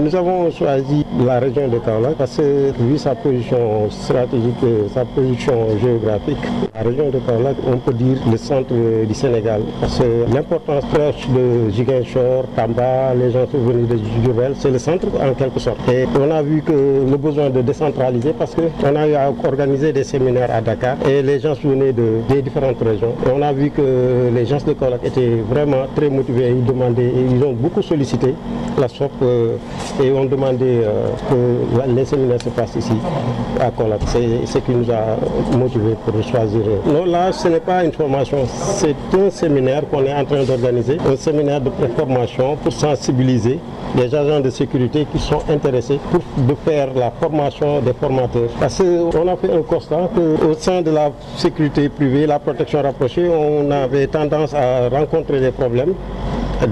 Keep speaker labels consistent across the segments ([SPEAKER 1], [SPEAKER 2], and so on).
[SPEAKER 1] Nous avons choisi la région de Kaolack parce que, vu sa position stratégique, sa position géographique, la région de Kaolack, on peut dire le centre du Sénégal. Parce que l'importance proche de Ziguinchor, Tamba, les gens sont venus de Diourbel, c'est le centre en quelque sorte. Et on a vu que le besoin de décentraliser parce qu'on a eu à organiser des séminaires à Dakar et les gens venaient des différentes régions. Et on a vu que les gens de Kaolack étaient vraiment très motivés, ils demandaient, et ils ont beaucoup sollicité la SOP et ont demandé que les séminaires se passent ici à Kaolack. C'est ce qui nous a motivés pour choisir. Non, là, ce n'est pas une formation, c'est un séminaire qu'on est en train d'organiser, un séminaire de préformation pour sensibiliser les agents de sécurité qui sont intéressés de faire la formation des formateurs. Parce qu'on a fait un constat qu'au sein de la sécurité privée, la protection rapprochée, on avait tendance à rencontrer des problèmes,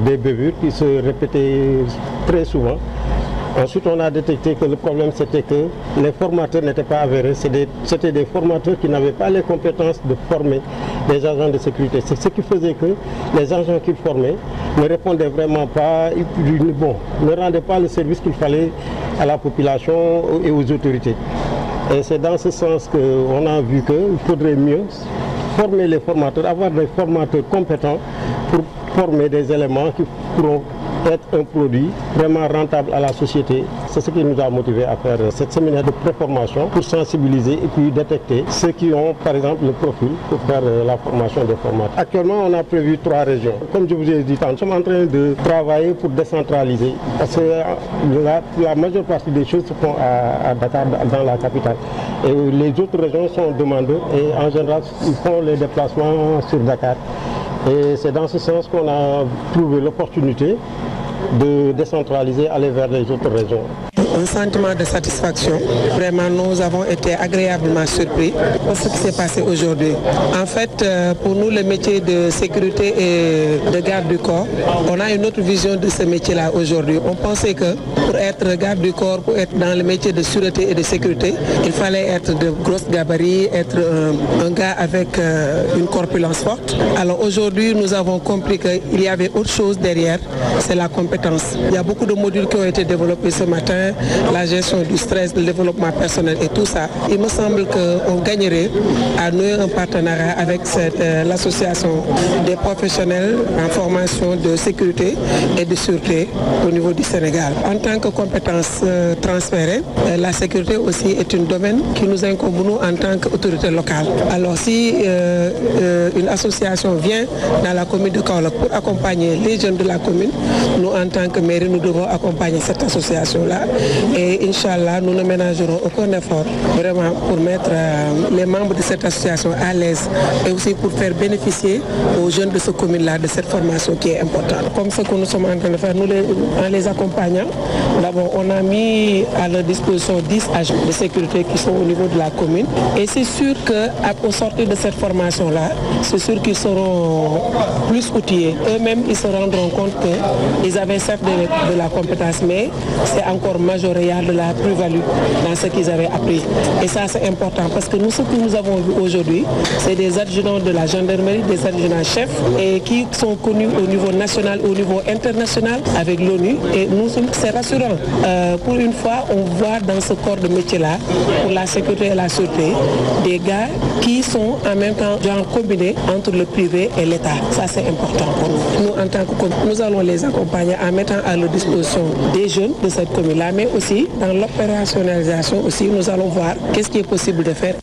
[SPEAKER 1] des bavures qui se répétaient très souvent. Ensuite, on a détecté que le problème, c'était que les formateurs n'étaient pas avérés. C'était des formateurs qui n'avaient pas les compétences de former les agents de sécurité. C'est ce qui faisait que les agents qu'ils formaient ne répondaient vraiment pas, ne rendaient pas le service qu'il fallait à la population et aux autorités. Et c'est dans ce sens qu'on a vu qu'il faudrait mieux former les formateurs, avoir des formateurs compétents pour former des éléments qui pourront être un produit vraiment rentable à la société. C'est ce qui nous a motivés à faire cette séminaire de préformation pour sensibiliser et puis détecter ceux qui ont par exemple le profil pour faire la formation des formateurs. Actuellement, on a prévu 3 régions. Comme je vous ai dit, nous sommes en train de travailler pour décentraliser parce que la majeure partie des choses se font à Dakar, dans la capitale. Et les autres régions sont demandeurs et en général, ils font les déplacements sur Dakar. Et c'est dans ce sens qu'on a trouvé l'opportunité de décentraliser, aller vers les autres régions.
[SPEAKER 2] Un sentiment de satisfaction. Vraiment, nous avons été agréablement surpris par ce qui s'est passé aujourd'hui. En fait, pour nous, le métier de sécurité et de garde du corps, on a une autre vision de ce métier-là aujourd'hui. On pensait que pour être garde du corps, pour être dans le métier de sûreté et de sécurité, il fallait être de grosses gabarits, être un gars avec une corpulence forte. Alors aujourd'hui, nous avons compris qu'il y avait autre chose derrière, c'est la compétence. Il y a beaucoup de modules qui ont été développés ce matin, la gestion du stress, le développement personnel et tout ça. Il me semble qu'on gagnerait à nouer un partenariat avec l'association des professionnels en formation de sécurité et de sûreté au niveau du Sénégal. En tant que compétence transférée, la sécurité aussi est un domaine qui nous incombe nous en tant qu'autorité locale. Alors si une association vient dans la commune de Kaolack pour accompagner les jeunes de la commune, nous en tant que mairie, nous devons accompagner cette association-là. Et Inch'Allah, nous ne ménagerons aucun effort vraiment pour mettre les membres de cette association à l'aise et aussi pour faire bénéficier aux jeunes de cette commune-là de cette formation qui est importante. Comme ce que nous sommes en train de faire, nous en les accompagnant, d'abord on a mis à leur disposition 10 agents de sécurité qui sont au niveau de la commune. Et c'est sûr qu'au sortir de cette formation-là, c'est sûr qu'ils seront plus outillés. Eux-mêmes, ils se rendront compte qu'ils avaient certes de la compétence, mais c'est encore majoritaire de la plus-value dans ce qu'ils avaient appris. Et ça, c'est important parce que nous, ce que nous avons vu aujourd'hui, c'est des adjudants de la gendarmerie, des adjudants chefs et qui sont connus au niveau national, au niveau international avec l'ONU. Et nous, c'est rassurant. Pour une fois, on voit dans ce corps de métier-là, pour la sécurité et la sûreté, des gars qui sont en même temps genre combinés entre le privé et l'État. Ça, c'est important pour nous. Nous, en tant que nous allons les accompagner en mettant à leur disposition des jeunes de cette commune-là, mais aussi dans l'opérationnalisation aussi, nous allons voir qu'est-ce qui est possible de faire.